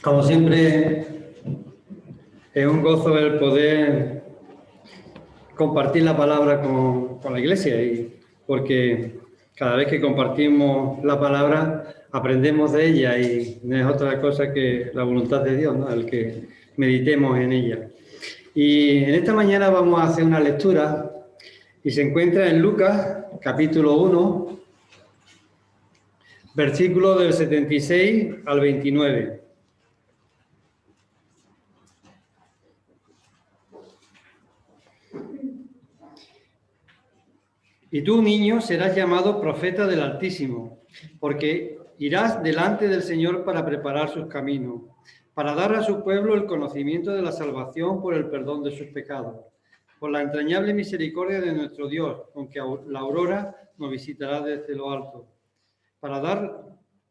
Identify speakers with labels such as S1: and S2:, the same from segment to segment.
S1: Como siempre, es un gozo el poder compartir la palabra con la iglesia, porque cada vez que compartimos la palabra aprendemos de ella y no es otra cosa que la voluntad de Dios, ¿no? El que meditemos en ella. Y en esta mañana vamos a hacer una lectura y se encuentra en Lucas, capítulo 1, versículos del 76 al 29. Y tú, niño, serás llamado profeta del Altísimo, porque irás delante del Señor para preparar sus caminos, para dar a su pueblo el conocimiento de la salvación por el perdón de sus pecados, por la entrañable misericordia de nuestro Dios, con que la aurora nos visitará desde lo alto, para dar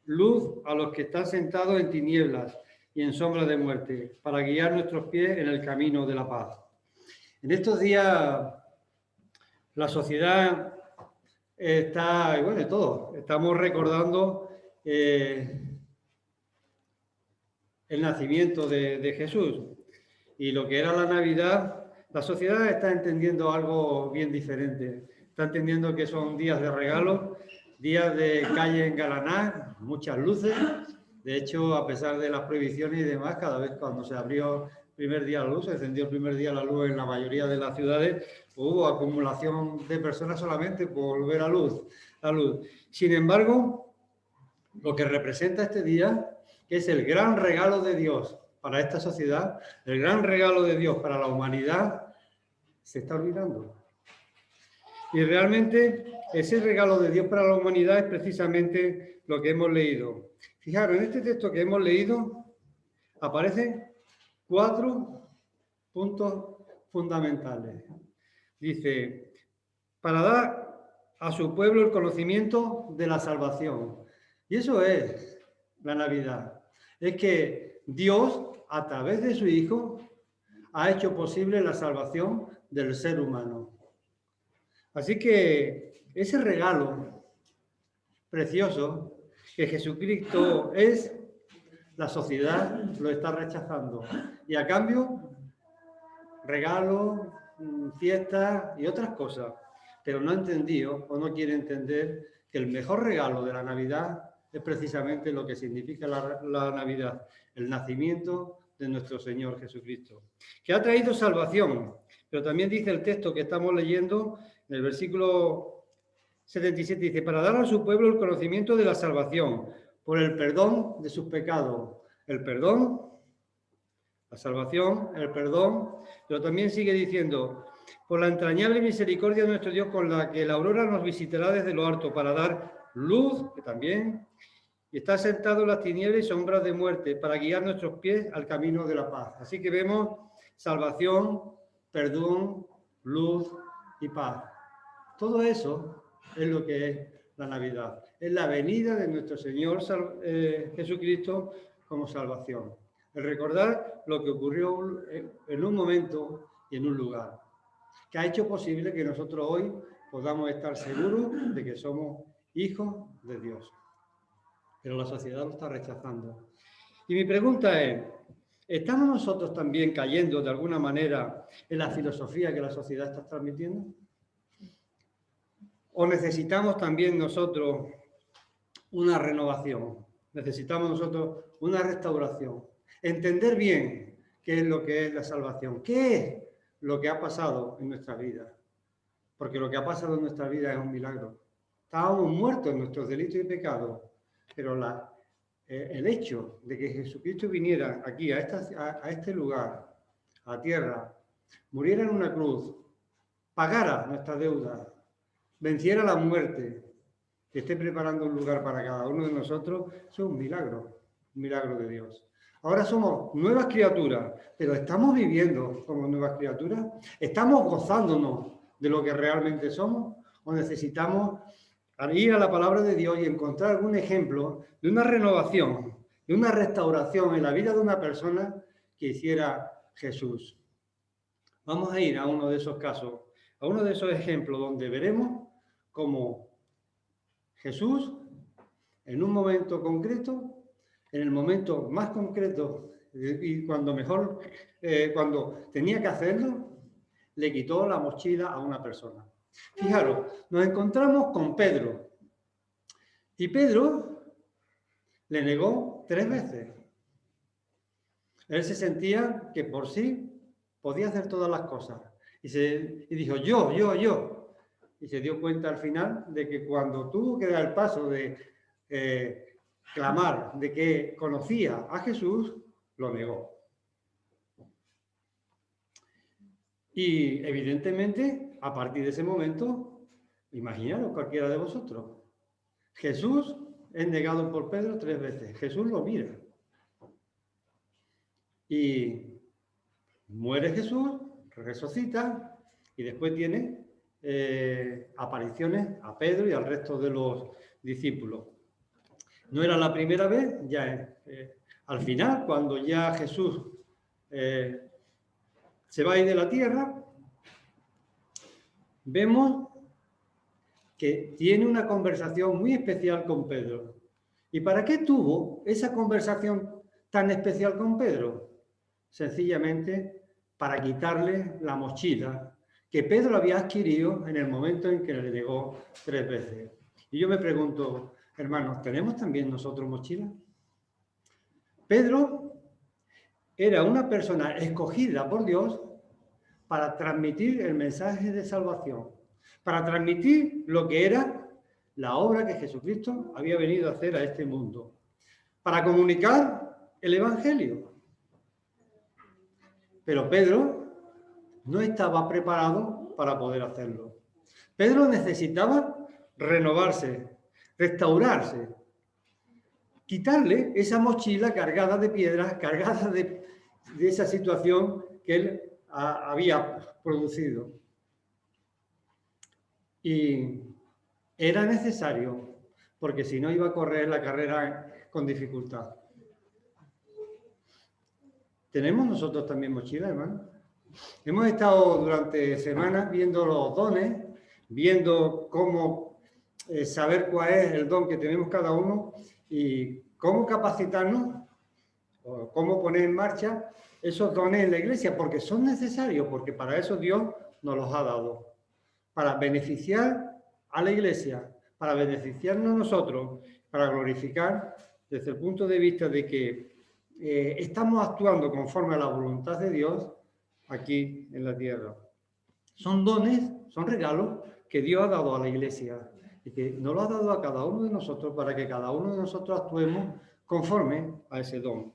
S1: luz a los que están sentados en tinieblas y en sombra de muerte, para guiar nuestros pies en el camino de la paz. En estos días la sociedad está, bueno, de todo. Estamos recordando el nacimiento de Jesús. Y lo que era la Navidad, la sociedad está entendiendo algo bien diferente. Está entendiendo que son días de regalo, días de calle engalanar, muchas luces. De hecho, a pesar de las prohibiciones y demás, cada vez cuando se abrió primer día la luz, se encendió el primer día la luz en la mayoría de las ciudades, hubo acumulación de personas solamente por ver la luz. Sin embargo, lo que representa este día, que es el gran regalo de Dios para esta sociedad, el gran regalo de Dios para la humanidad, se está olvidando. Y realmente ese regalo de Dios para la humanidad es precisamente lo que hemos leído. Fijaros, en este texto que hemos leído aparecen 4 puntos fundamentales. Dice, para dar a su pueblo el conocimiento de la salvación. Y eso es la Navidad. Es que Dios, a través de su Hijo, ha hecho posible la salvación del ser humano. Así que ese regalo precioso que Jesucristo es, la sociedad lo está rechazando. Y a cambio, regalos, fiestas y otras cosas. Pero no ha entendido o no quiere entender que el mejor regalo de la Navidad es precisamente lo que significa la Navidad, el nacimiento de nuestro Señor Jesucristo, que ha traído salvación. Pero también dice el texto que estamos leyendo, en el versículo 77, dice, para dar a su pueblo el conocimiento de la salvación, por el perdón de sus pecados. El perdón, la salvación, el perdón, pero también sigue diciendo, por la entrañable misericordia de nuestro Dios, con la que la aurora nos visitará desde lo alto, para dar luz, que también, y está sentado en las tinieblas y sombras de muerte, para guiar nuestros pies al camino de la paz. Así que vemos salvación, perdón, luz y paz. Todo eso es lo que es la Navidad. Es la venida de nuestro Señor Jesucristo como salvación. El recordar lo que ocurrió en un momento y en un lugar, que ha hecho posible que nosotros hoy podamos estar seguros de que somos hijos de Dios. Pero la sociedad lo está rechazando. Y mi pregunta es, ¿estamos nosotros también cayendo de alguna manera en la filosofía que la sociedad está transmitiendo? ¿O necesitamos también nosotros una renovación? ¿Necesitamos nosotros una restauración? Entender bien qué es lo que es la salvación, qué es lo que ha pasado en nuestra vida. Porque lo que ha pasado en nuestra vida es un milagro. Estábamos muertos en nuestros delitos y pecados, pero el hecho de que Jesucristo viniera aquí, a este lugar, a la tierra, muriera en una cruz, pagara nuestra deuda, venciera la muerte, que esté preparando un lugar para cada uno de nosotros, eso es un milagro de Dios. Ahora somos nuevas criaturas, pero ¿estamos viviendo como nuevas criaturas? ¿Estamos gozándonos de lo que realmente somos? ¿O necesitamos ir a la palabra de Dios y encontrar algún ejemplo de una renovación, de una restauración en la vida de una persona que hiciera Jesús? Vamos a ir a uno de esos casos, a uno de esos ejemplos donde veremos cómo Jesús, en un momento concreto, en el momento más concreto y cuando mejor, cuando tenía que hacerlo, le quitó la mochila a una persona. Fijaros, nos encontramos con Pedro. Y Pedro le negó 3 veces. Él se sentía que por sí podía hacer todas las cosas. Y dijo, yo. Y se dio cuenta al final de que cuando tuvo que dar el paso de clamar de que conocía a Jesús, lo negó. Y evidentemente, a partir de ese momento, imaginaros cualquiera de vosotros, Jesús es negado por Pedro 3 veces. Jesús lo mira. Y muere Jesús, resucita y después tiene apariciones a Pedro y al resto de los discípulos. No era la primera vez, ya al final, cuando ya Jesús se va a ir de la tierra, vemos que tiene una conversación muy especial con Pedro. ¿Y para qué tuvo esa conversación tan especial con Pedro? Sencillamente para quitarle la mochila que Pedro había adquirido en el momento en que le negó 3 veces. Y yo me pregunto, hermanos, ¿tenemos también nosotros mochila? Pedro era una persona escogida por Dios para transmitir el mensaje de salvación, para transmitir lo que era la obra que Jesucristo había venido a hacer a este mundo, para comunicar el Evangelio. Pero Pedro no estaba preparado para poder hacerlo. Pedro necesitaba renovarse, restaurarse, quitarle esa mochila cargada de piedras, cargada de esa situación que él había producido. Y era necesario, porque si no iba a correr la carrera con dificultad. ¿Tenemos nosotros también mochila, hermano? Hemos estado durante semanas viendo los dones, viendo cómo saber cuál es el don que tenemos cada uno y cómo capacitarnos o cómo poner en marcha esos dones en la iglesia, porque son necesarios, porque para eso Dios nos los ha dado, para beneficiar a la iglesia, para beneficiarnos nosotros, para glorificar desde el punto de vista de que estamos actuando conforme a la voluntad de Dios aquí en la tierra. Son dones, son regalos que Dios ha dado a la iglesia y que nos lo ha dado a cada uno de nosotros para que cada uno de nosotros actuemos conforme a ese don.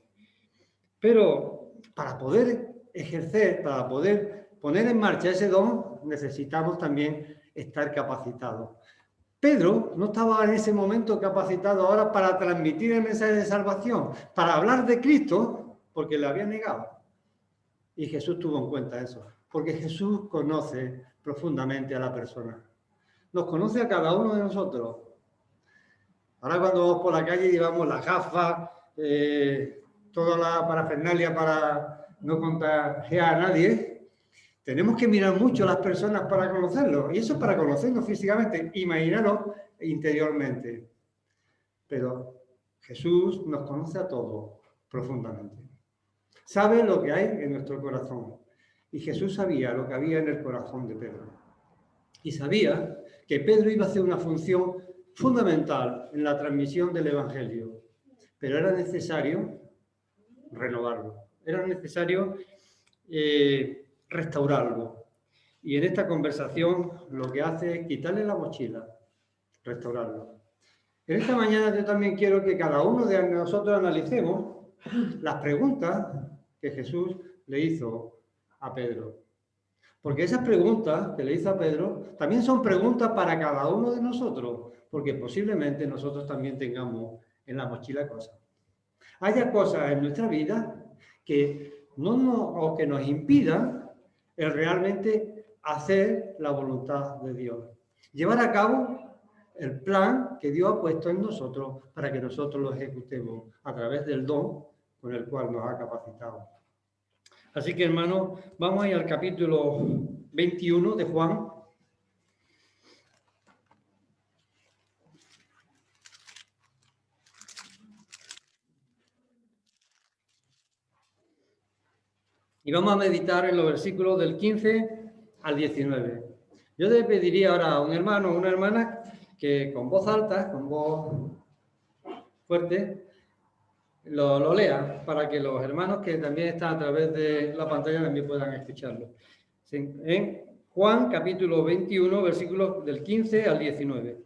S1: Pero para poder ejercer, para poder poner en marcha ese don, necesitamos también estar capacitados. Pedro no estaba en ese momento capacitado ahora para transmitir el mensaje de salvación, para hablar de Cristo, porque le había negado. Y Jesús tuvo en cuenta eso, porque Jesús conoce profundamente a la persona. Nos conoce a cada uno de nosotros. Ahora cuando vamos por la calle llevamos las gafas, toda la parafernalia para no contagiar a nadie. Tenemos que mirar mucho a las personas para conocerlos. Y eso es para conocernos físicamente, imaginaros interiormente. Pero Jesús nos conoce a todos profundamente. Sabe lo que hay en nuestro corazón. Y Jesús sabía lo que había en el corazón de Pedro. Y sabía que Pedro iba a hacer una función fundamental en la transmisión del Evangelio. Pero era necesario renovarlo. Era necesario restaurarlo. Y en esta conversación lo que hace es quitarle la mochila, restaurarlo. En esta mañana yo también quiero que cada uno de nosotros analicemos las preguntas que Jesús le hizo a Pedro. Porque esas preguntas que le hizo a Pedro también son preguntas para cada uno de nosotros, porque posiblemente nosotros también tengamos en la mochila cosas. Haya cosas en nuestra vida que o que nos impidan el realmente hacer la voluntad de Dios. Llevar a cabo el plan que Dios ha puesto en nosotros para que nosotros lo ejecutemos a través del don con el cual nos ha capacitado. Así que, hermanos, vamos a ir al capítulo 21 de Juan. Y vamos a meditar en los versículos del 15 al 19. Yo le pediría ahora a un hermano o una hermana que con voz alta, con voz fuerte, lo lea para que los hermanos que también están a través de la pantalla también puedan escucharlo. En Juan capítulo 21, versículos del 15 al 19.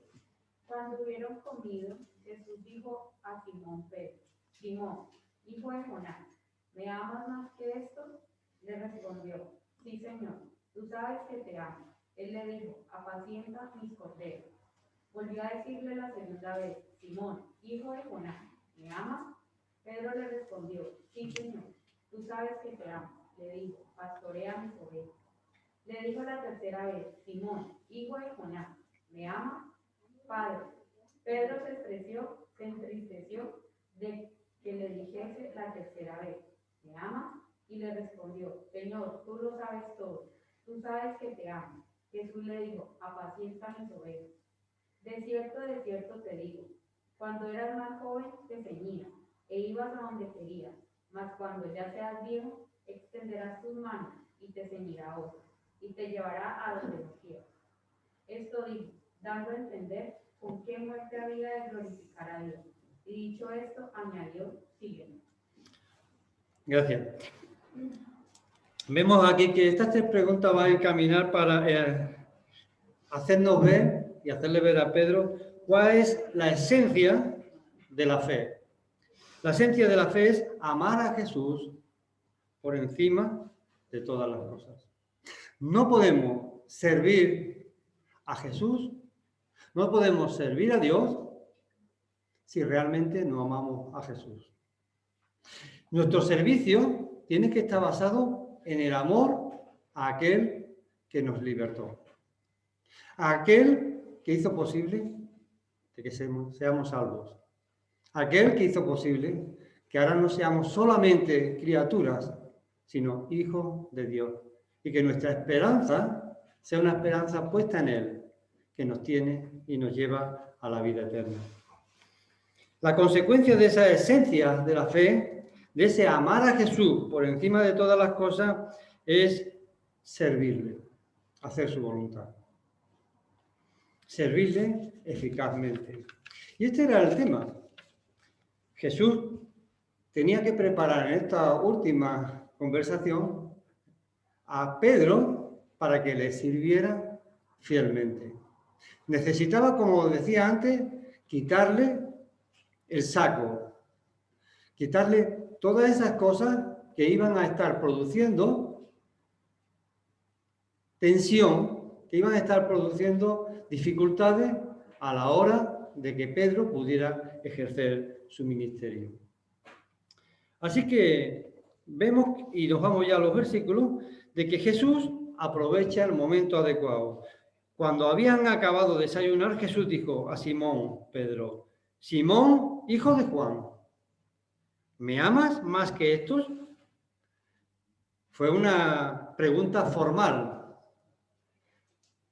S2: Cuando hubieron comido, Jesús dijo a Simón Pedro: Simón, hijo de Jonás, ¿me amas más que esto? Le respondió: Sí, Señor, tú sabes que te amo. Él le dijo: apacienta mis corderos. Volvió a decirle la segunda vez: Simón, hijo de Jonás, ¿me amas? Pedro le respondió: Sí, Señor, tú sabes que te amo. Le dijo: pastorea mis ovejas. Le dijo la tercera vez: Simón, hijo de Jonás, ¿me amas? Padre. Pedro se entristeció de que le dijese la tercera vez: ¿me amas? Y le respondió: Señor, tú lo sabes todo, tú sabes que te amo. Jesús le dijo: apacienta mis ovejas. De cierto te digo, cuando eras más joven te ceñías e ibas a donde querías, mas cuando ya seas viejo, extenderás tus manos y te ceñirá otro, y te llevará a donde no quieras. Esto dijo, dando a entender con qué muerte había de glorificar a Dios. Y dicho esto, añadió: sígueme.
S1: Gracias. Vemos aquí que estas tres preguntas van a encaminar para hacernos ver y hacerle ver a Pedro cuál es la esencia de la fe. La esencia de la fe es amar a Jesús por encima de todas las cosas. No podemos servir a Jesús, no podemos servir a Dios si realmente no amamos a Jesús. Nuestro servicio tiene que estar basado en el amor a aquel que nos libertó, a aquel que hizo posible de que seamos salvos, a aquel que hizo posible que ahora no seamos solamente criaturas, sino hijos de Dios, y que nuestra esperanza sea una esperanza puesta en Él, que nos tiene y nos lleva a la vida eterna. La consecuencia de esa esencia de la fe, de ese amar a Jesús por encima de todas las cosas, es servirle, hacer su voluntad. Servirle eficazmente. Y este era el tema. Jesús tenía que preparar en esta última conversación a Pedro para que le sirviera fielmente. Necesitaba, como decía antes, quitarle el saco, quitarle todas esas cosas que iban a estar produciendo tensión, que iban a estar produciendo dificultades a la hora de que Pedro pudiera ejercer su ministerio. Así que vemos, y nos vamos ya a los versículos, de que Jesús aprovecha el momento adecuado. Cuando habían acabado de desayunar, Jesús dijo a Simón Pedro: Simón, hijo de Juan, ¿me amas más que estos? Fue una pregunta formal.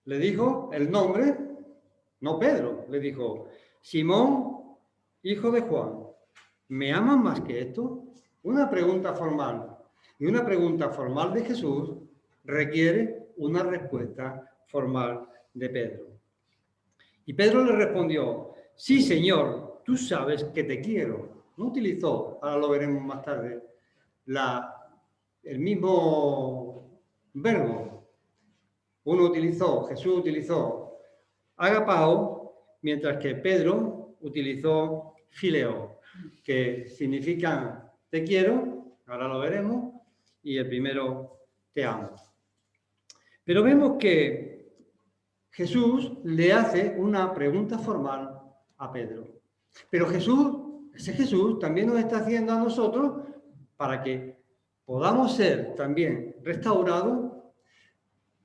S1: Le dijo el nombre, no Pedro, le dijo: Simón, hijo de Juan, ¿me amas más que esto? Una pregunta formal. Y una pregunta formal de Jesús requiere una respuesta formal de Pedro. Y Pedro le respondió: sí, Señor, tú sabes que te quiero. No utilizó, ahora lo veremos más tarde, el mismo verbo. Jesús utilizó agapao, mientras que Pedro utilizó fileo, que significa te quiero, ahora lo veremos, y el primero te amo. Pero vemos que Jesús le hace una pregunta formal a Pedro. Pero ese Jesús también nos está haciendo a nosotros para que podamos ser también restaurados,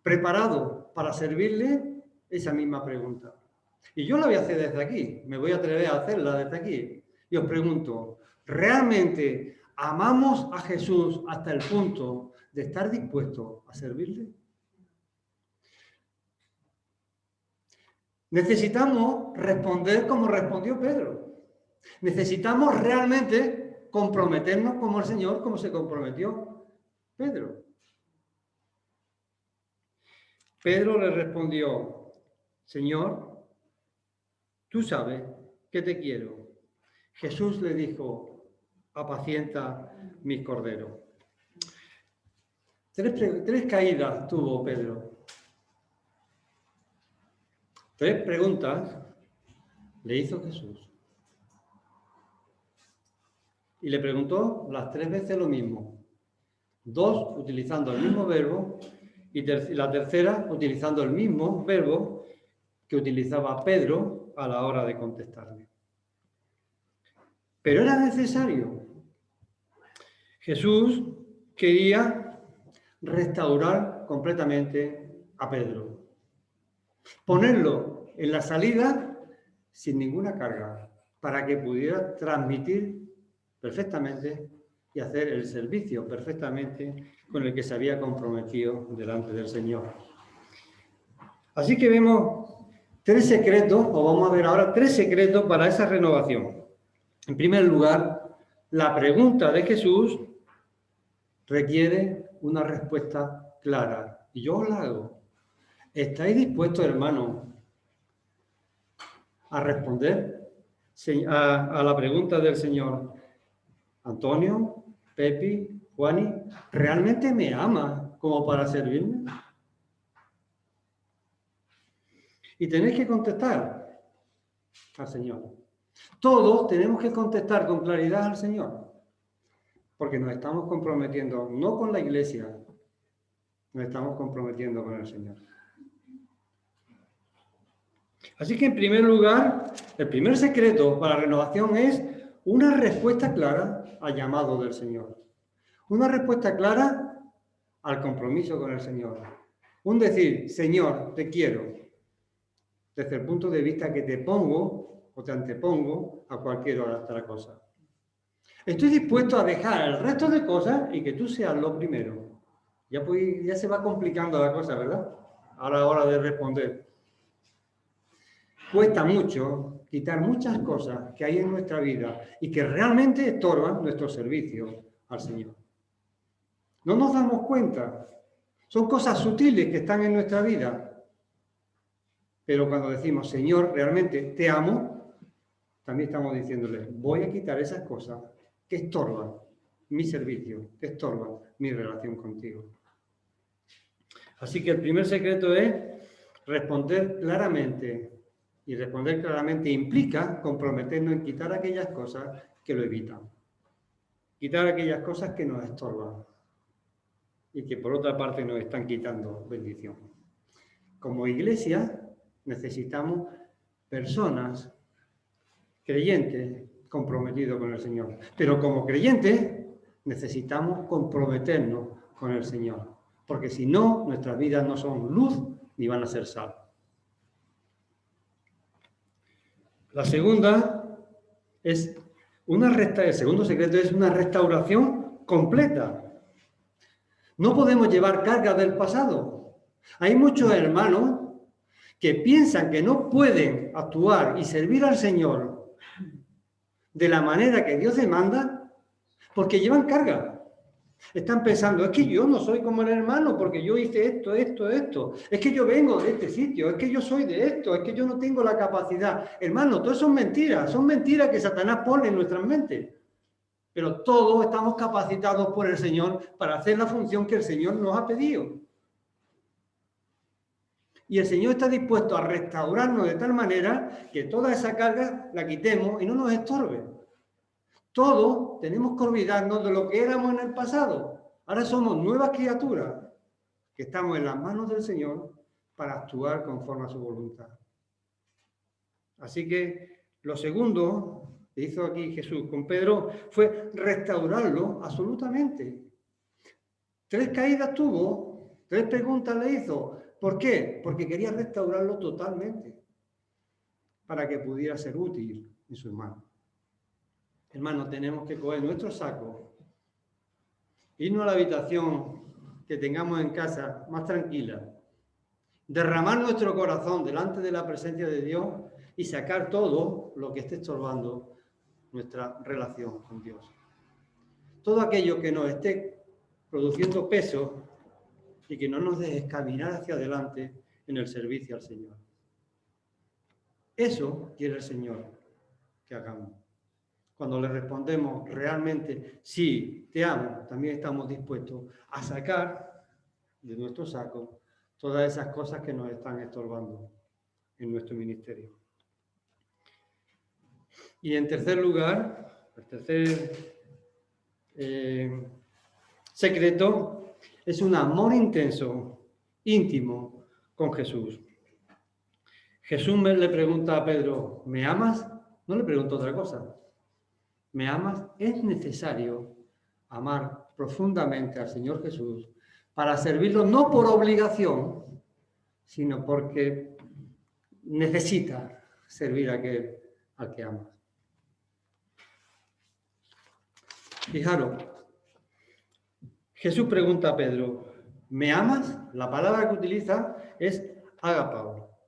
S1: preparados para servirle esa misma pregunta. Y yo la voy a hacer desde aquí, me voy a atrever a hacerla desde aquí. Y os pregunto, ¿realmente amamos a Jesús hasta el punto de estar dispuestos a servirle? Necesitamos responder como respondió Pedro. Necesitamos realmente comprometernos como el Señor, como se comprometió. Pedro. Pedro le respondió, Señor, tú sabes que te quiero. Jesús le dijo, apacienta mis corderos. Tres caídas tuvo Pedro. 3 preguntas le hizo Jesús. Y le preguntó las 3 veces lo mismo. 2 utilizando el mismo verbo y la tercera utilizando el mismo verbo que utilizaba Pedro a la hora de contestarle. Pero era necesario. Jesús quería restaurar completamente a Pedro. Ponerlo en la salida sin ninguna carga, para que pudiera transmitir perfectamente y hacer el servicio perfectamente con el que se había comprometido delante del Señor. Así que vemos 3 secretos, o vamos a ver ahora 3 secretos para esa renovación. En primer lugar, la pregunta de Jesús requiere una respuesta clara. Y yo os la hago. ¿Estáis dispuestos, hermanos, a responder a la pregunta del Señor? Antonio, Pepi, Juani, ¿realmente me ama como para servirme? Y tenéis que contestar al Señor. Todos tenemos que contestar con claridad al Señor, porque nos estamos comprometiendo no con la Iglesia, nos estamos comprometiendo con el Señor. Así que en primer lugar, el primer secreto para la renovación es una respuesta clara al llamado del Señor. Una respuesta clara al compromiso con el Señor. Un decir, Señor, te quiero, desde el punto de vista que te pongo o te antepongo a cualquier otra cosa. Estoy dispuesto a dejar el resto de cosas y que tú seas lo primero. Ya se va complicando la cosa, ¿verdad? A la hora de responder. Cuesta mucho quitar muchas cosas que hay en nuestra vida y que realmente estorban nuestro servicio al Señor. No nos damos cuenta. Son cosas sutiles que están en nuestra vida. Pero cuando decimos, Señor, realmente te amo, también estamos diciéndole, voy a quitar esas cosas que estorban mi servicio, que estorban mi relación contigo. Así que el primer secreto es responder claramente. Y responder claramente implica comprometernos en quitar aquellas cosas que lo evitan. Quitar aquellas cosas que nos estorban y que por otra parte nos están quitando bendición. Como iglesia necesitamos personas creyentes comprometidos con el Señor. Pero como creyentes necesitamos comprometernos con el Señor. Porque si no, nuestras vidas no son luz ni van a ser sal. La segunda es el segundo secreto es una restauración completa. No podemos llevar cargas del pasado. Hay muchos hermanos que piensan que no pueden actuar y servir al Señor de la manera que Dios demanda porque llevan carga. Están pensando, es que yo no soy como el hermano porque yo hice esto. Es que yo vengo de este sitio, es que yo soy de esto, es que yo no tengo la capacidad. Hermano, todo son mentiras que Satanás pone en nuestras mentes. Pero todos estamos capacitados por el Señor para hacer la función que el Señor nos ha pedido. Y el Señor está dispuesto a restaurarnos de tal manera que toda esa carga la quitemos y no nos estorbe. Todos tenemos que olvidarnos de lo que éramos en el pasado. Ahora somos nuevas criaturas que estamos en las manos del Señor para actuar conforme a su voluntad. Así que lo segundo que hizo aquí Jesús con Pedro fue restaurarlo absolutamente. 3 caídas tuvo, 3 preguntas le hizo. ¿Por qué? Porque quería restaurarlo totalmente para que pudiera ser útil en sus manos. Hermanos, tenemos que coger nuestro saco, irnos a la habitación que tengamos en casa más tranquila, derramar nuestro corazón delante de la presencia de Dios y sacar todo lo que esté estorbando nuestra relación con Dios. Todo aquello que nos esté produciendo peso y que no nos dejes caminar hacia adelante en el servicio al Señor. Eso quiere el Señor que hagamos. Cuando le respondemos realmente, sí, te amo, también estamos dispuestos a sacar de nuestro saco todas esas cosas que nos están estorbando en nuestro ministerio. Y en tercer lugar, el tercer secreto es un amor intenso, íntimo con Jesús. Jesús le pregunta a Pedro, ¿me amas? No le pregunto otra cosa. ¿Me amas? Es necesario amar profundamente al Señor Jesús para servirlo no por obligación, sino porque necesita servir a aquel al que amas. Fijaros, Jesús pregunta a Pedro, ¿me amas? La palabra que utiliza es ágapao.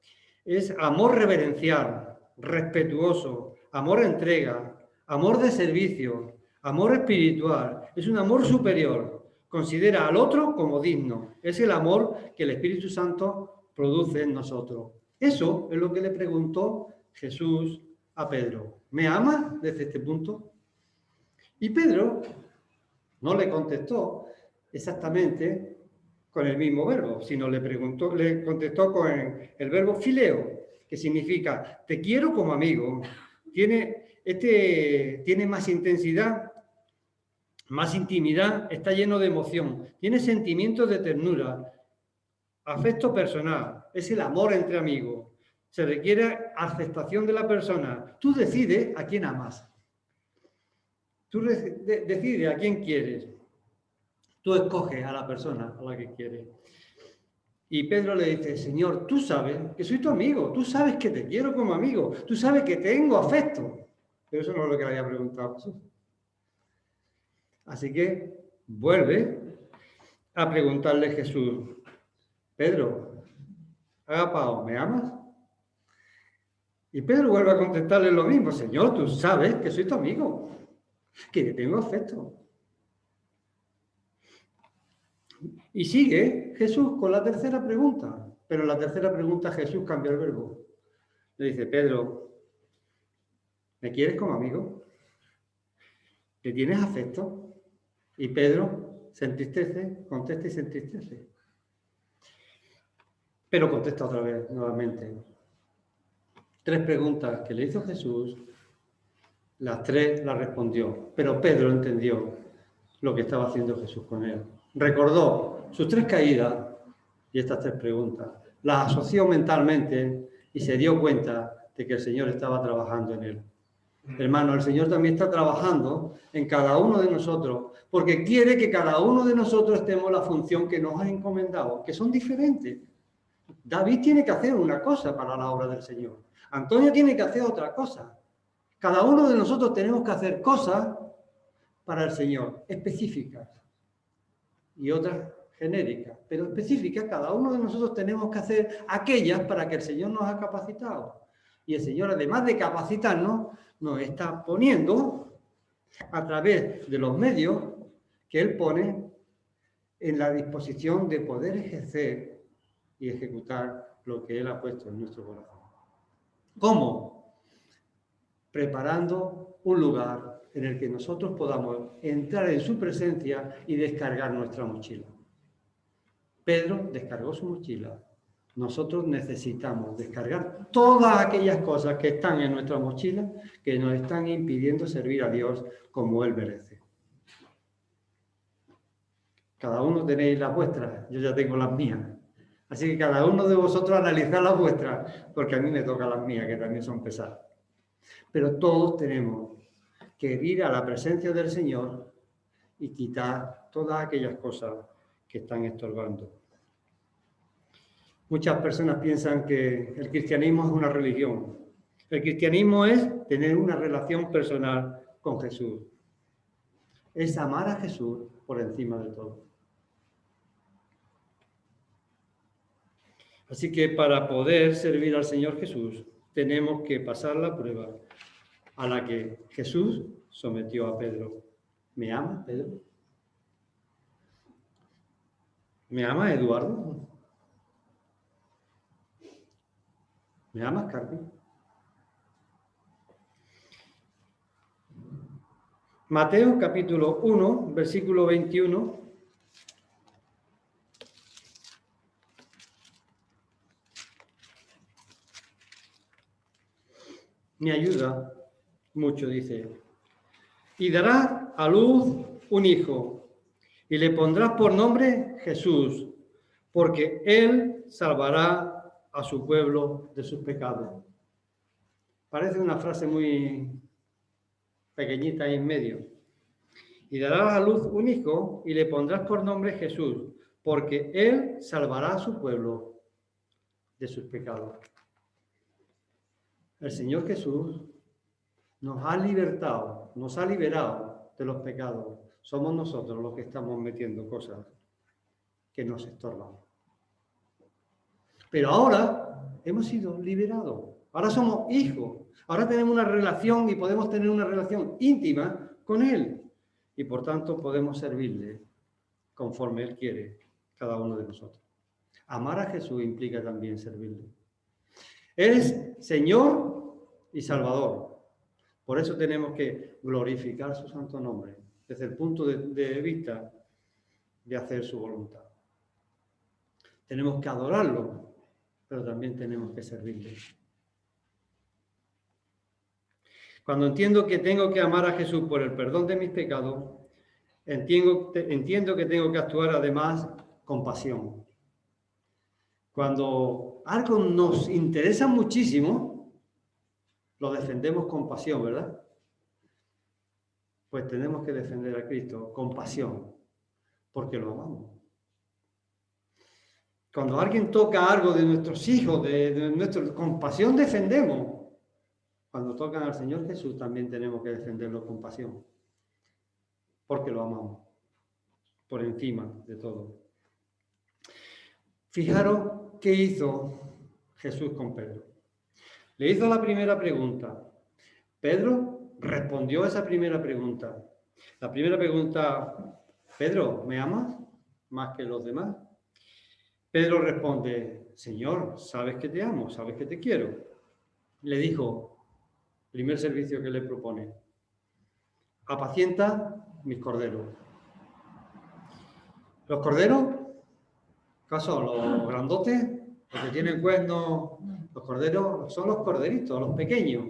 S1: Es amor reverencial, respetuoso, amor entrega, amor de servicio, amor espiritual. Es un amor superior. Considera al otro como digno. Es el amor que el Espíritu Santo produce en nosotros. Eso es lo que le preguntó Jesús a Pedro. ¿Me amas desde este punto? Y Pedro no le contestó exactamente con el mismo verbo, sino le contestó con el verbo fileo, que significa te quiero como amigo. Tiene más intensidad, más intimidad, está lleno de emoción, tiene sentimientos de ternura, afecto personal, es el amor entre amigos. Se requiere aceptación de la persona. Tú decides a quién amas. Tú decides a quién quieres. Tú escoges a la persona a la que quieres. Y Pedro le dice, Señor, tú sabes que soy tu amigo, tú sabes que te quiero como amigo, tú sabes que tengo afecto. Pero eso no es lo que le había preguntado Jesús. Así que vuelve a preguntarle Jesús, Pedro, agapao, ¿me amas? Y Pedro vuelve a contestarle lo mismo, Señor, tú sabes que soy tu amigo, que te tengo afecto. Y sigue Jesús con la tercera pregunta, pero en la tercera pregunta Jesús cambia el verbo. Le dice, Pedro, ¿me quieres como amigo? ¿Le tienes afecto? Y Pedro se entristece, contesta y se entristece. Pero contesta otra vez, nuevamente. 3 preguntas que le hizo Jesús, las 3 las respondió, pero Pedro entendió lo que estaba haciendo Jesús con él. Recordó sus 3 caídas y estas 3 preguntas. Las asoció mentalmente y se dio cuenta de que el Señor estaba trabajando en él. Hermano, el Señor también está trabajando en cada uno de nosotros porque quiere que cada uno de nosotros estemos la función que nos ha encomendado, que son diferentes. David tiene que hacer una cosa para la obra del Señor. Antonio tiene que hacer otra cosa. Cada uno de nosotros tenemos que hacer cosas para el Señor, específicas y otras genéricas, pero específicas. Cada uno de nosotros tenemos que hacer aquellas para que el Señor nos ha capacitado. Y el Señor, además de capacitarnos, nos está poniendo a través de los medios que Él pone en la disposición de poder ejercer y ejecutar lo que Él ha puesto en nuestro corazón. ¿Cómo? Preparando un lugar en el que nosotros podamos entrar en su presencia y descargar nuestra mochila. Pedro descargó su mochila. Nosotros necesitamos descargar todas aquellas cosas que están en nuestra mochila que nos están impidiendo servir a Dios como Él merece. Cada uno tenéis las vuestras, yo ya tengo las mías. Así que cada uno de vosotros analizad las vuestras, porque a mí me tocan las mías, que también son pesadas. Pero todos tenemos que ir a la presencia del Señor y quitar todas aquellas cosas que están estorbando. Muchas personas piensan que el cristianismo es una religión. El cristianismo es tener una relación personal con Jesús. Es amar a Jesús por encima de todo. Así que para poder servir al Señor Jesús, tenemos que pasar la prueba a la que Jesús sometió a Pedro. ¿Me amas, Pedro? ¿Me amas, Eduardo? ¿Me amas, Carmen? Mateo capítulo 1, versículo 21. Me ayuda mucho, dice. Y darás a luz un hijo, y le pondrás por nombre Jesús, porque él salvará a su pueblo de sus pecados. Parece una frase muy pequeñita ahí en medio. Y darás a luz un hijo, y le pondrás por nombre Jesús, porque él salvará a su pueblo de sus pecados. El Señor Jesús nos ha libertado, nos ha liberado de los pecados. Somos nosotros los que estamos metiendo cosas que nos estorban. Pero ahora hemos sido liberados. Ahora somos hijos. Ahora tenemos una relación y podemos tener una relación íntima con Él. Y por tanto podemos servirle conforme Él quiere, cada uno de nosotros. Amar a Jesús implica también servirle. Él es Señor y Salvador. Por eso tenemos que glorificar su santo nombre, desde el punto de vista de hacer su voluntad. Tenemos que adorarlo, pero también tenemos que servirle. Cuando entiendo que tengo que amar a Jesús por el perdón de mis pecados, entiendo que tengo que actuar además con pasión. Cuando algo nos interesa muchísimo, lo defendemos con pasión, ¿verdad? Pues tenemos que defender a Cristo con pasión, porque lo amamos. Cuando alguien toca algo de nuestros hijos, con pasión defendemos. Cuando tocan al Señor Jesús también tenemos que defenderlo con pasión, porque lo amamos, por encima de todo. Fijaros qué hizo Jesús con Pedro. Le hizo la primera pregunta. Pedro respondió a esa primera pregunta. La primera pregunta, Pedro, ¿me amas más que los demás? Pedro responde, Señor, sabes que te amo, sabes que te quiero. Le dijo, primer servicio que le propone, apacienta mis corderos. ¿Los corderos? ¿Qué son? ¿Los grandotes? ¿Los que tienen cuernos? Los corderos son los corderitos, los pequeños.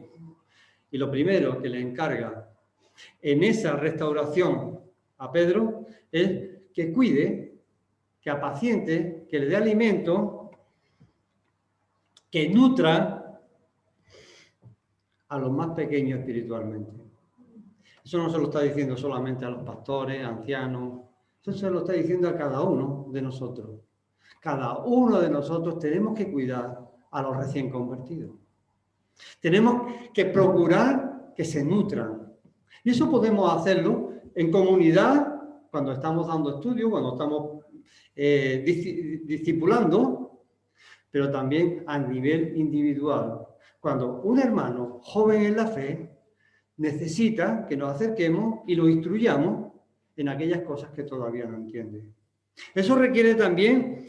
S1: Y lo primero que le encarga en esa restauración a Pedro es que cuide, que apaciente, que le dé alimento, que nutra a los más pequeños espiritualmente. Eso no se lo está diciendo solamente a los pastores, ancianos, eso se lo está diciendo a cada uno de nosotros. Cada uno de nosotros tenemos que cuidar a los recién convertidos. Tenemos que procurar que se nutran. Y eso podemos hacerlo en comunidad, cuando estamos dando estudios, cuando estamos discipulando, pero también a nivel individual. Cuando un hermano joven en la fe necesita que nos acerquemos y lo instruyamos en aquellas cosas que todavía no entiende. Eso requiere también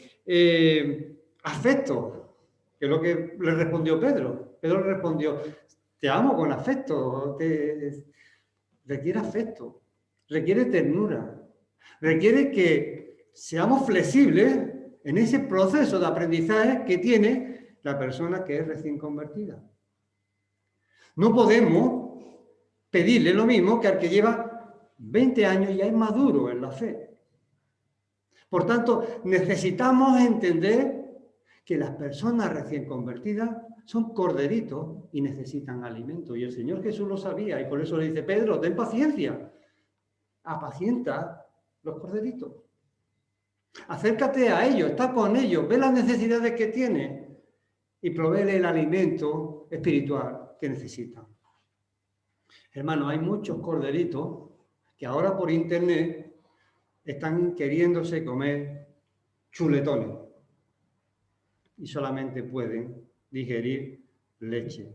S1: afecto, que es lo que le respondió Pedro. Pedro le respondió, te amo con afecto, requiere afecto, requiere ternura, requiere que seamos flexibles en ese proceso de aprendizaje que tiene la persona que es recién convertida. No podemos pedirle lo mismo que al que lleva 20 años y ya es maduro en la fe. Por tanto, necesitamos entender que las personas recién convertidas son corderitos y necesitan alimento. Y el Señor Jesús lo sabía y por eso le dice, Pedro, ten paciencia, apacienta los corderitos. Acércate a ellos, está con ellos, ve las necesidades que tienen y provéele el alimento espiritual que necesitan. Hermano, hay muchos corderitos que ahora por internet están queriéndose comer chuletones y solamente pueden digerir leche.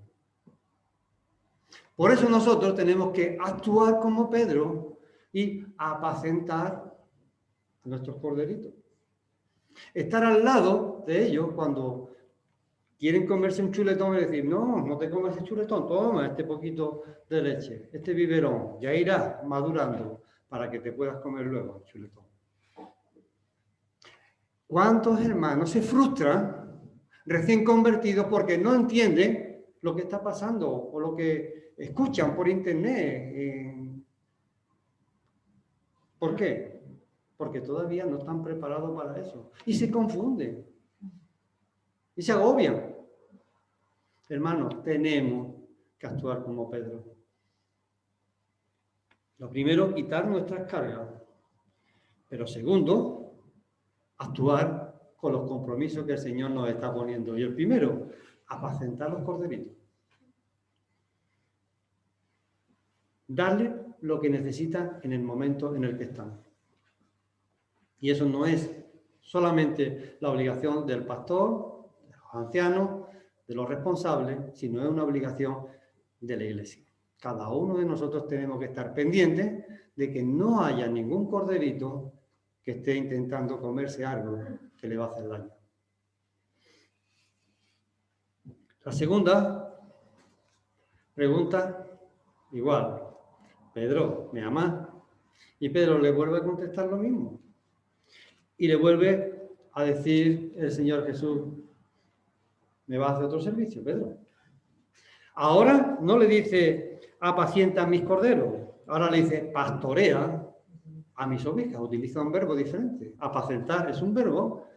S1: Por eso nosotros tenemos que actuar como Pedro y apacentar a nuestros corderitos. Estar al lado de ellos cuando quieren comerse un chuletón y decir, no, no te comas ese chuletón, toma este poquito de leche, este biberón, ya irá madurando para que te puedas comer luego el chuletón. ¿Cuántos hermanos se frustran recién convertidos porque no entienden lo que está pasando o lo que escuchan por internet? ¿Por qué? Porque todavía no están preparados para eso. Y se confunden. Y se agobian. Hermanos, tenemos que actuar como Pedro. Lo primero, quitar nuestras cargas. Pero segundo, actuar con los compromisos que el Señor nos está poniendo. Y el primero, apacentar los corderitos. Darle lo que necesitan en el momento en el que están. Y eso no es solamente la obligación del pastor, de los ancianos, de los responsables, sino es una obligación de la Iglesia. Cada uno de nosotros tenemos que estar pendientes de que no haya ningún corderito que esté intentando comerse algo que le va a hacer daño. La segunda pregunta, igual, Pedro, ¿me amas? Y Pedro le vuelve a contestar lo mismo. Y le vuelve a decir el Señor Jesús, ¿me vas a hacer otro servicio, Pedro? Ahora no le dice, apacienta a mis corderos. Ahora le dice, pastorea a mis ovejas. Utiliza un verbo diferente. Apacentar es un verbo,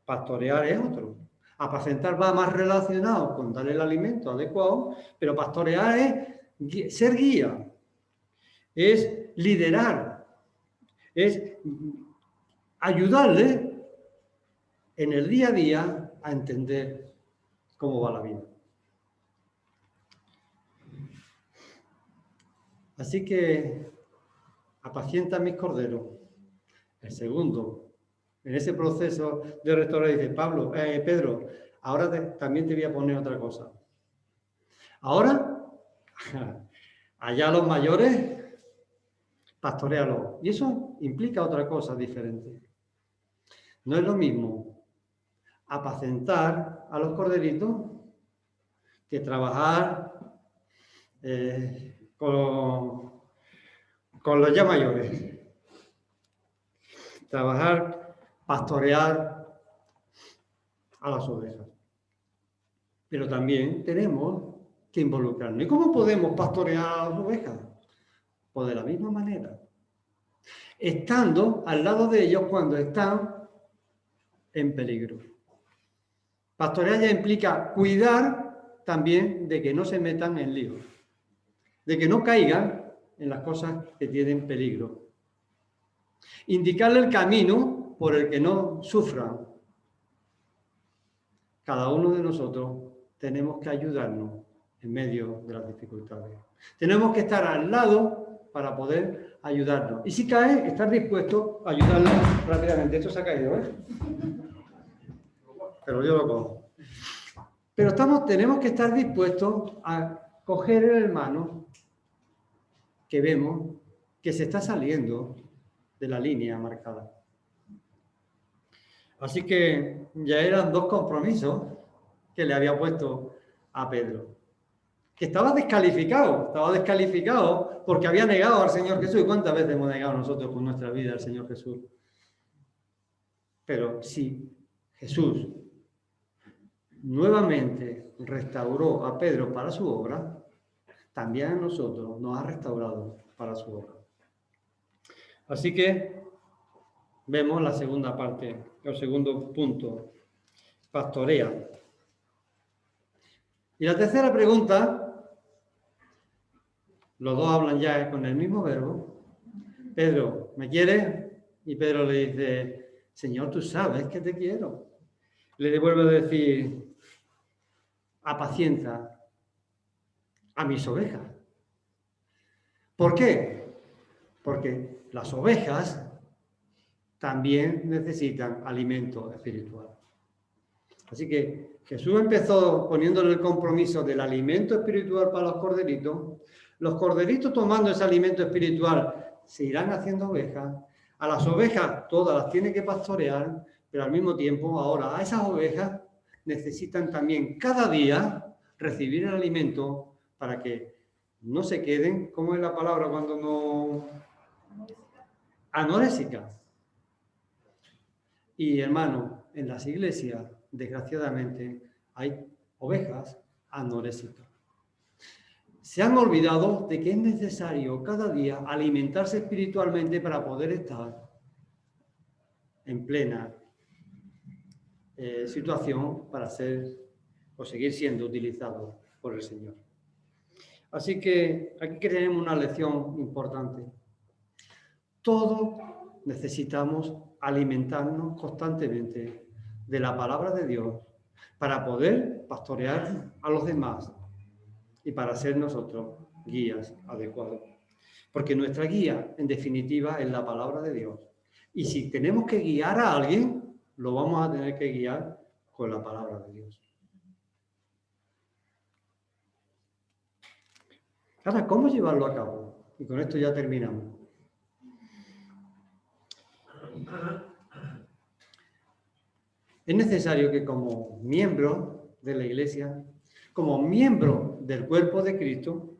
S1: pastorear es otro. Apacentar va más relacionado con darle el alimento adecuado, pero pastorear es ser guía, es liderar, es ayudarle en el día a día a entender cómo va la vida. Así que apacienta a mis corderos. El segundo, en ese proceso de restaurar, dice Pedro, ahora también te voy a poner otra cosa. Ahora, allá los mayores, pastoréalos. Y eso implica otra cosa diferente. No es lo mismo apacentar a los corderitos que trabajar con los ya mayores. Trabajar, pastorear a las ovejas. Pero también tenemos que involucrarnos. ¿Y cómo podemos pastorear a las ovejas? Pues de la misma manera. Estando al lado de ellos cuando están en peligro. Pastorear ya implica cuidar también de que no se metan en líos, de que no caigan en las cosas que tienen peligro. Indicarle el camino por el que no sufran. Cada uno de nosotros tenemos que ayudarnos en medio de las dificultades. Tenemos que estar al lado para poder ayudarnos. Y si cae, estar dispuesto a ayudarnos rápidamente. Esto se ha caído, ¿eh? Pero yo lo cojo. Pero tenemos que estar dispuestos a coger el hermano que vemos que se está saliendo de la línea marcada. Así que ya eran dos compromisos que le había puesto a Pedro. Que estaba descalificado porque había negado al Señor Jesús. ¿Y cuántas veces hemos negado nosotros con nuestra vida al Señor Jesús? Pero si Jesús nuevamente restauró a Pedro para su obra, también a nosotros nos ha restaurado para su obra. Así que vemos la segunda parte, el segundo punto, pastorea. Y la tercera pregunta, los dos hablan ya con el mismo verbo. Pedro, ¿me quieres? Y Pedro le dice, Señor, tú sabes que te quiero. Le devuelve a decir, apacienta a mis ovejas. ¿Por qué? Porque las ovejas también necesitan alimento espiritual. Así que Jesús empezó poniéndole el compromiso del alimento espiritual para los corderitos. Los corderitos tomando ese alimento espiritual se irán haciendo ovejas. A las ovejas todas las tiene que pastorear, pero al mismo tiempo ahora a esas ovejas necesitan también cada día recibir el alimento para que no se queden, ¿cómo es la palabra cuando no? Anorésicas. Y hermano, en las iglesias, desgraciadamente, hay ovejas anorésicas. Se han olvidado de que es necesario cada día alimentarse espiritualmente para poder estar en plena situación para ser o seguir siendo utilizado por el Señor. Así que aquí tenemos una lección importante. Todos necesitamos alimentarnos constantemente de la palabra de Dios para poder pastorear a los demás y para ser nosotros guías adecuados. Porque nuestra guía, en definitiva, es la palabra de Dios. Y si tenemos que guiar a alguien, lo vamos a tener que guiar con la palabra de Dios. Ahora, ¿cómo llevarlo a cabo? Y con esto ya terminamos. Es necesario que como miembros de la Iglesia, como miembros del cuerpo de Cristo,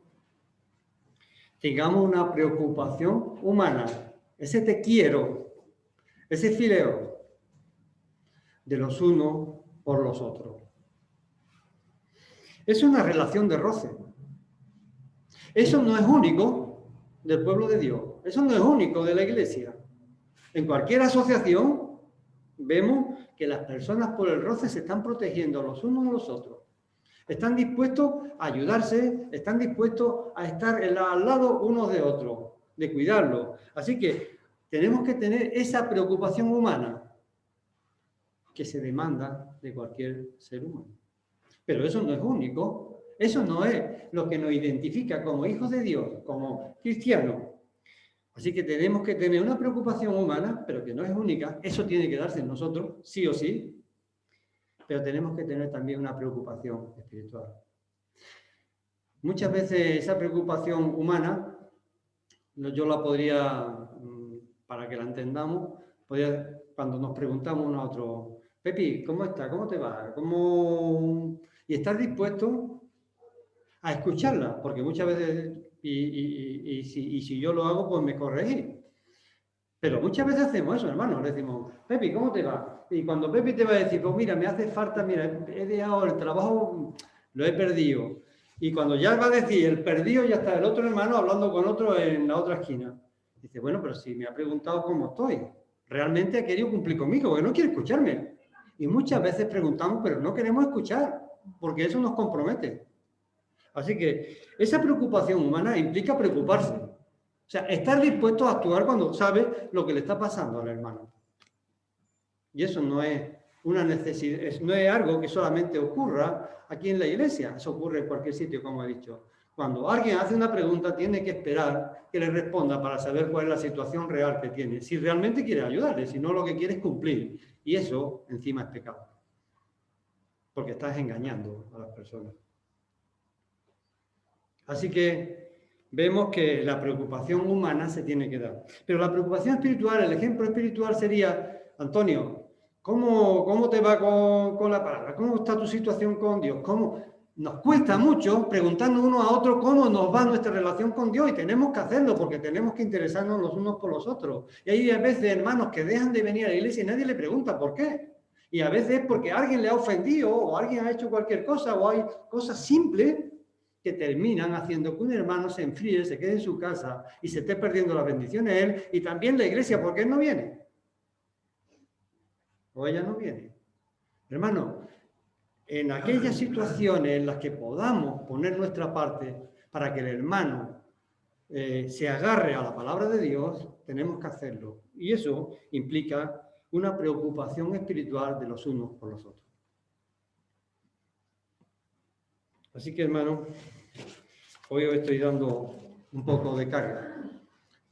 S1: tengamos una preocupación humana, ese te quiero, ese fileo de los unos por los otros. Es una relación de roce. Eso no es único del pueblo de Dios, eso no es único de la Iglesia. En cualquier asociación vemos que las personas por el roce se están protegiendo los unos a los otros. Están dispuestos a ayudarse, están dispuestos a estar al lado unos de otros, de cuidarlos. Así que tenemos que tener esa preocupación humana que se demanda de cualquier ser humano. Pero eso no es único. Eso no es lo que nos identifica como hijos de Dios, como cristianos. Así que tenemos que tener una preocupación humana, pero que no es única. Eso tiene que darse en nosotros, sí o sí. Pero tenemos que tener también una preocupación espiritual. Muchas veces esa preocupación humana, yo la podría, para que la entendamos, cuando nos preguntamos uno a otro, Pepi, ¿cómo estás? ¿Cómo te va? Y estar dispuesto a escucharla, porque muchas veces, y si yo lo hago, pues me corregí. Pero muchas veces hacemos eso, hermano. Le decimos, Pepi, ¿cómo te va? Y cuando Pepi te va a decir, pues mira, me hace falta, mira, he dejado el trabajo, lo he perdido. Y cuando ya va a decir el perdido, ya está el otro hermano hablando con otro en la otra esquina. Dice, bueno, pero si me ha preguntado cómo estoy, realmente ha querido cumplir conmigo, porque no quiere escucharme. Y muchas veces preguntamos, pero no queremos escuchar, porque eso nos compromete. Así que esa preocupación humana implica preocuparse. O sea, estar dispuesto a actuar cuando sabe lo que le está pasando al hermano. Y eso no es una necesidad, no es algo que solamente ocurra aquí en la iglesia. Eso ocurre en cualquier sitio, como he dicho. Cuando alguien hace una pregunta, tiene que esperar que le responda para saber cuál es la situación real que tiene. Si realmente quiere ayudarle, si no lo que quiere es cumplir. Y eso, encima, es pecado. Porque estás engañando a las personas. Así que vemos que la preocupación humana se tiene que dar. Pero la preocupación espiritual, el ejemplo espiritual sería, Antonio, ¿cómo te va con la palabra? ¿Cómo está tu situación con Dios? Nos cuesta mucho preguntando uno a otro cómo nos va nuestra relación con Dios y tenemos que hacerlo porque tenemos que interesarnos los unos por los otros. Y hay a veces hermanos que dejan de venir a la iglesia y nadie le pregunta por qué. Y a veces es porque alguien le ha ofendido o alguien ha hecho cualquier cosa o hay cosas simples que terminan haciendo que un hermano se enfríe, se quede en su casa y se esté perdiendo las bendiciones de él y también la iglesia, porque él no viene. O ella no viene. Hermano, en aquellas situaciones en las que podamos poner nuestra parte para que el hermano se agarre a la palabra de Dios, tenemos que hacerlo. Y eso implica una preocupación espiritual de los unos por los otros. Así que, hermano, hoy os estoy dando un poco de carga,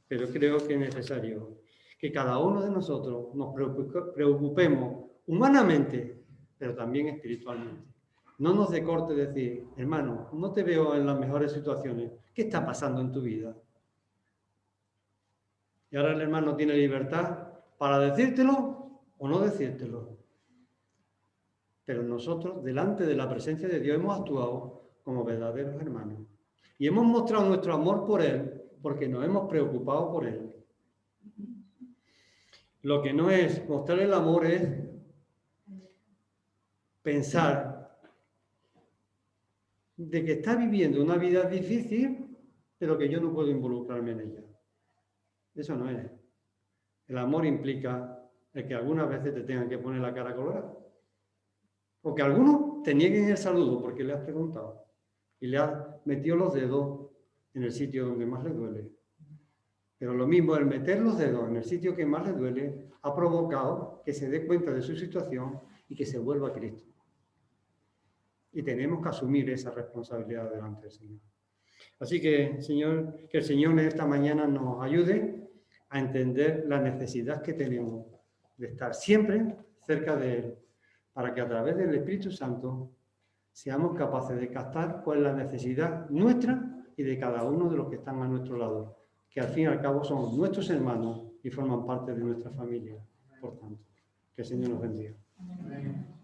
S1: pero creo que es necesario que cada uno de nosotros nos preocupemos humanamente, pero también espiritualmente. No nos dé corte decir, hermano, no te veo en las mejores situaciones. ¿Qué está pasando en tu vida? Y ahora el hermano tiene libertad para decírtelo o no decírtelo. Pero nosotros, delante de la presencia de Dios, hemos actuado como verdaderos hermanos. Y hemos mostrado nuestro amor por Él, porque nos hemos preocupado por Él. Lo que no es mostrar el amor es pensar de que está viviendo una vida difícil, pero que yo no puedo involucrarme en ella. Eso no es. El amor implica el que algunas veces te tengan que poner la cara colorada. O que algunos te nieguen el saludo porque le has preguntado y le has metido los dedos en el sitio donde más le duele. Pero lo mismo, el meter los dedos en el sitio que más le duele ha provocado que se dé cuenta de su situación y que se vuelva a Cristo. Y tenemos que asumir esa responsabilidad delante del Señor. Así que, Señor, que el Señor en esta mañana nos ayude a entender la necesidad que tenemos de estar siempre cerca de Él, para que a través del Espíritu Santo seamos capaces de captar cuál es la necesidad nuestra y de cada uno de los que están a nuestro lado, que al fin y al cabo son nuestros hermanos y forman parte de nuestra familia. Por tanto, que el Señor nos bendiga. Amén.